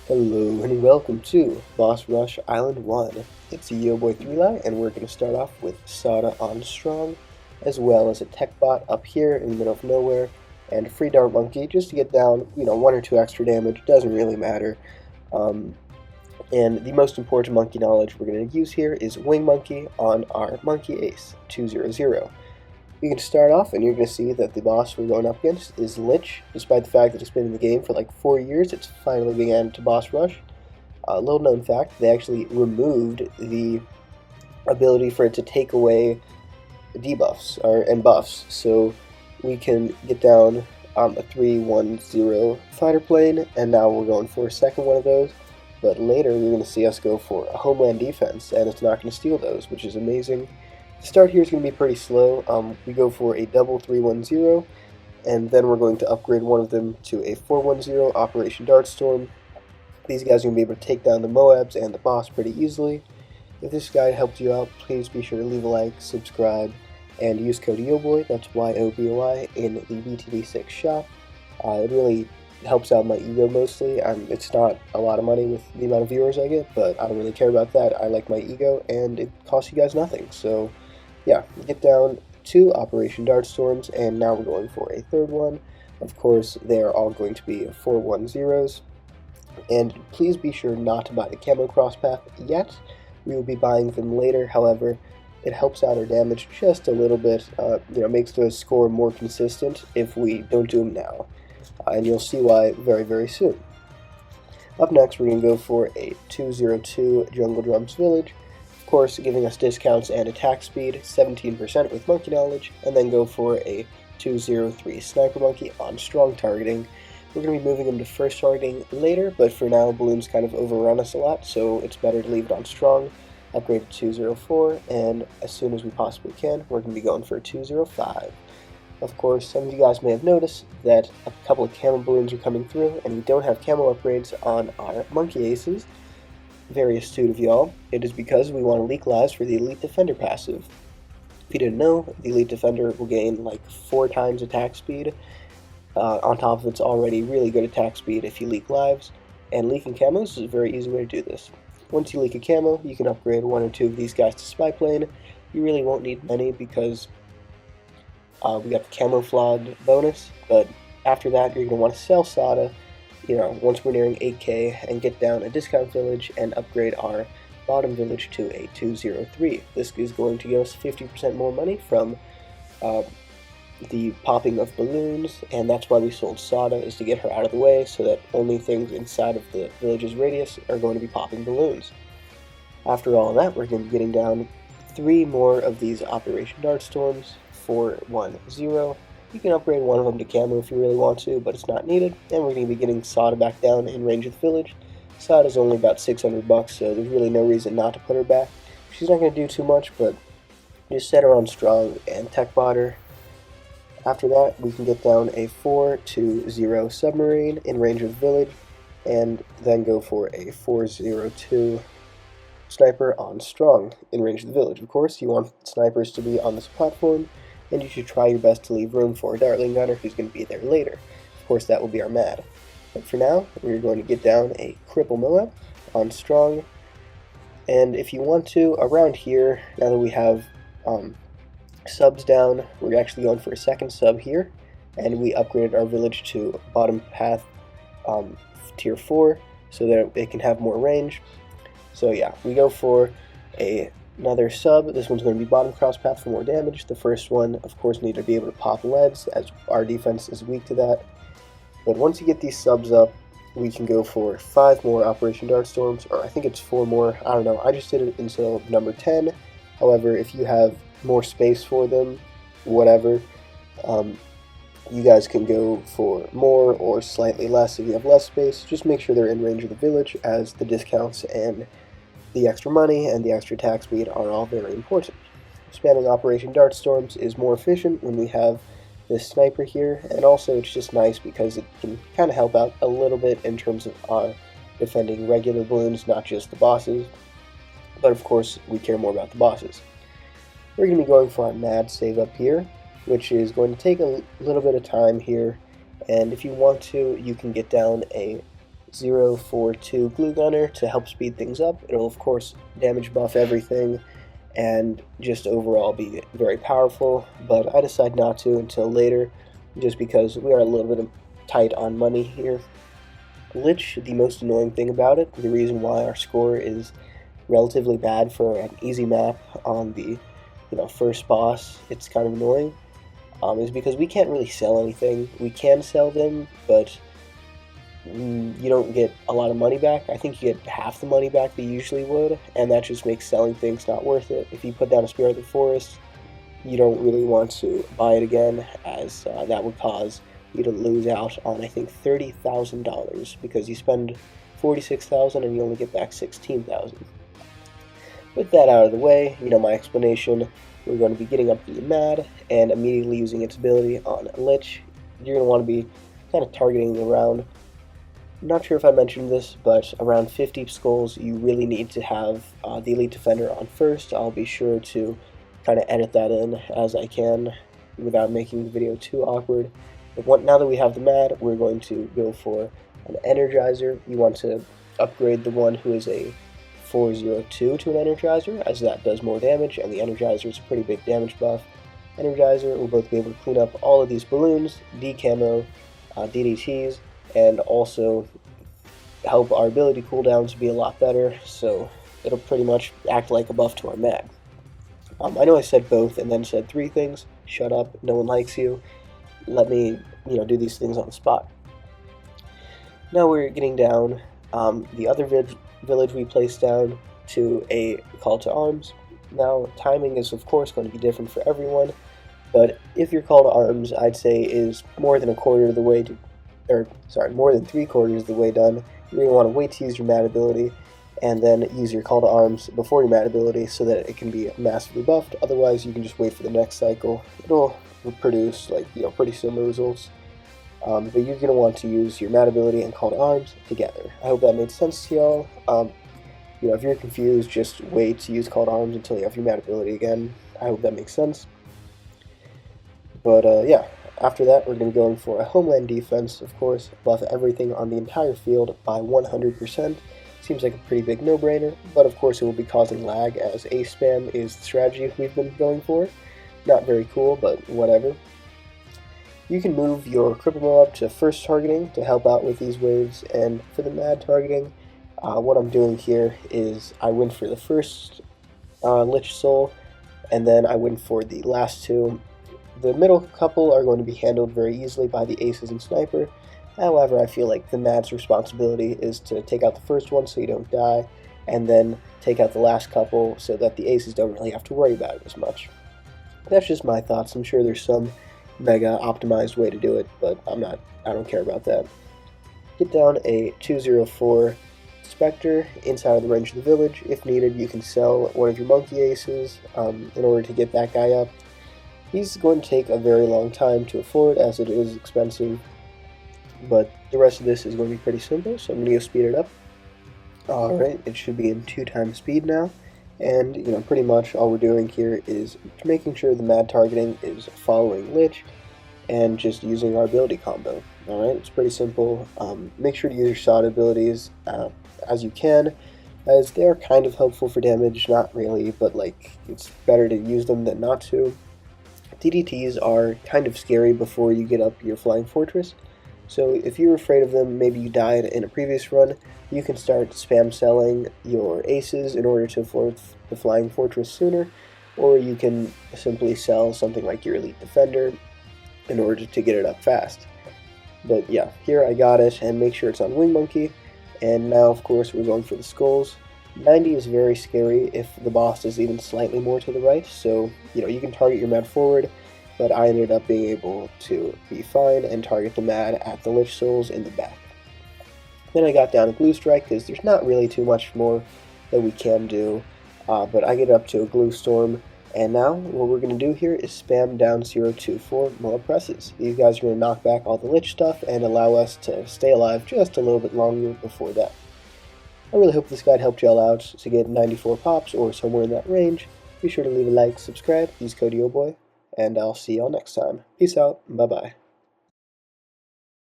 Hello and welcome to Boss Rush Island 1. It's Yo Boy 3 and we're going to start off with Sada on Strong, as well as a tech bot up here in the middle of nowhere, and a free Dart Monkey just to get down, one or two extra damage, doesn't really matter. And the most important monkey knowledge we're going to use here is Wing Monkey on our Monkey Ace 200. You can start off and you're going to see that the boss we're going up against is Lych. Despite the fact that it's been in the game for like 4 years, it's finally began to boss rush. Little known fact, they actually removed the ability for it to take away debuffs and buffs, so we can get down a 3-1-0 fighter plane, and now we're going for a second one of those. But later you're going to see us go for a homeland defense, and it's not going to steal those, which is amazing. The start here is going to be pretty slow. We go for a double 3-1-0, and then we're going to upgrade one of them to a 4-1-0 Operation Dartstorm. These guys are going to be able to take down the Moabs and the boss pretty easily. If this guide helped you out, please be sure to leave a like, subscribe, and use code YOBOY, that's YOBOY, in the BTD6 shop. It really helps out my ego mostly. It's not a lot of money with the amount of viewers I get, but I don't really care about that. I like my ego, and it costs you guys nothing, so yeah, get down 2 Operation Dartstorms, and now we're going for a third one. Of course, they are all going to be 4-1-0s, and please be sure not to buy the Camo Crosspath yet. We will be buying them later. However, it helps out our damage just a little bit, makes the score more consistent if we don't do them now, and you'll see why very, very soon. Up next, we're going to go for a 202 Jungle Drums Village. Of course, giving us discounts and attack speed, 17% with Monkey Knowledge, and then go for a 203 Sniper Monkey on strong targeting. We're going to be moving them to first targeting later, but for now, balloons kind of overrun us a lot, so it's better to leave it on strong. Upgrade to 204, and as soon as we possibly can, we're going to be going for a 205. Of course, some of you guys may have noticed that a couple of camo balloons are coming through, and we don't have camo upgrades on our Monkey Aces. Very astute of y'all. It is because we want to leak lives for the Elite Defender passive. If you didn't know, the Elite Defender will gain like 4 times attack speed, on top of its already really good attack speed if you leak lives, and leaking camos is a very easy way to do this. Once you leak a camo, you can upgrade 1 or 2 of these guys to Spy Plane. You really won't need many because we got the camouflage bonus, but after that you're going to want to sell Sada, once we're nearing 8k, and get down a discount village and upgrade our bottom village to a 203. This is going to give us 50% more money from the popping of balloons, and that's why we sold Sada, is to get her out of the way so that only things inside of the village's radius are going to be popping balloons. After all of that, we're going to be getting down 3 more of these Operation Dartstorms, 4-1-0. You can upgrade one of them to camo if you really want to, but it's not needed, and we're going to be getting Sada back down in range of the village. Sada's only about 600 bucks, so there's really no reason not to put her back. She's not going to do too much, but just set her on strong and tech bot her. After that, we can get down a 4-0 submarine in range of the village, and then go for a 402 sniper on strong in range of the village. Of course, you want snipers to be on this platform, and you should try your best to leave room for a Dartling Gunner who's going to be there later. Of course, that will be our MAD. But for now, we're going to get down a Cripple Moab on strong, and if you want to, around here, now that we have subs down, we're actually going for a second sub here, and we upgraded our village to bottom path tier 4 so that it can have more range. So yeah, we go for another sub. This one's going to be bottom cross path for more damage. The first one, of course, need to be able to pop leads, as our defense is weak to that. But once you get these subs up, we can go for 5 more Operation Dartstorms, or I think it's 4 more, I don't know. I just did it until number 10. However, if you have more space for them, whatever, you guys can go for more or slightly less if you have less space. Just make sure they're in range of the village, as the discounts and the extra money and the extra attack speed are all very important. Spamming Operation Dartstorms is more efficient when we have this sniper here, and also it's just nice because it can kind of help out a little bit in terms of defending regular balloons, not just the bosses, but of course we care more about the bosses. We're going to be going for our MAD save up here, which is going to take a little bit of time here, and if you want to, you can get down a 042 glue gunner to help speed things up. It'll of course damage buff everything and just overall be very powerful, but I decided not to until later just because we are a little bit tight on money here. Lych, the most annoying thing about it, the reason why our score is relatively bad for an easy map on the first boss, it's kind of annoying, is because we can't really sell anything. We can sell them, but you don't get a lot of money back. I think you get half the money back that you usually would, and that just makes selling things not worth it. If you put down a Spirit of the Forest, you don't really want to buy it again, as that would cause you to lose out on, I think, $30,000, because you spend $46,000 and you only get back $16,000. With that out of the way, my explanation, we're going to be getting up the Mad and immediately using its ability on Lych. You're going to want to be kind of targeting around, I'm not sure if I mentioned this, but around 50 skulls you really need to have the Elite Defender on first. I'll be sure to kind of edit that in as I can without making the video too awkward. Now that we have the Mad, we're going to go for an Energizer. You want to upgrade the one who is a 402 to an Energizer, as that does more damage, and the Energizer is a pretty big damage buff. Energizer will both be able to clean up all of these balloons, decamo, DDTs, and also help our ability cooldowns be a lot better, so it'll pretty much act like a buff to our Mad. I know I said both and then said three things. Shut up, no one likes you. Let me, do these things on the spot. Now we're getting down the other village we placed down to a call to arms. Now, timing is of course going to be different for everyone, but if your call to arms, I'd say, is more than more than 3/4 of the way done, you're going to want to wait to use your Mad ability and then use your call to arms before your Mad ability so that it can be massively buffed. Otherwise, you can just wait for the next cycle. It'll produce pretty similar results. But you're going to want to use your Mad ability and call to arms together. I hope that made sense to y'all. If you're confused, just wait to use call to arms until you have your Mad ability again. I hope that makes sense. But yeah, after that we're going to be going for a homeland defense, of course, buff everything on the entire field by 100%. Seems like a pretty big no-brainer, but of course it will be causing lag, as ace spam is the strategy we've been going for. Not very cool, but whatever. You can move your Cripple Mob to first targeting to help out with these waves, and for the Mad targeting, what I'm doing here is I went for the first Lich Soul, and then I went for the last two. The middle couple are going to be handled very easily by the Aces and Sniper. However, I feel like the Mad's responsibility is to take out the first one so you don't die, and then take out the last couple so that the Aces don't really have to worry about it as much. That's just my thoughts. I'm sure there's some mega optimized way to do it, but I don't care about that. Get down a 204 Spectre inside of the range of the village. If needed, you can sell one of your Monkey Aces in order to get that guy up. He's going to take a very long time to afford, as it is expensive, but the rest of this is going to be pretty simple, so I'm going to go speed it up. Alright, it should be in 2x speed now, and pretty much all we're doing here is making sure the Mad targeting is following Lych and just using our ability combo. Alright, it's pretty simple. Make sure to use your shot abilities as you can, as they are kind of helpful for damage, not really, but it's better to use them than not to. DDTs are kind of scary before you get up your Flying Fortress, so if you're afraid of them, maybe you died in a previous run, you can start spam selling your Aces in order to afford the Flying Fortress sooner, or you can simply sell something like your Elite Defender in order to get it up fast. But yeah, here I got it, and make sure it's on Wing Monkey, and now of course we're going for the skulls. 90 is very scary if the boss is even slightly more to the right, so you can target your Mad forward, but I ended up being able to be fine and target the Mad at the Lich Souls in the back. Then I got down a Glue Strike, because there's not really too much more that we can do, but I get up to a Glue Storm, and now what we're going to do here is spam down 024 more presses. These guys are going to knock back all the Lich stuff and allow us to stay alive just a little bit longer before that. I really hope this guide helped y'all out to get 94 pops or somewhere in that range. Be sure to leave a like, subscribe, use code YOBOY, and I'll see y'all next time. Peace out, bye bye.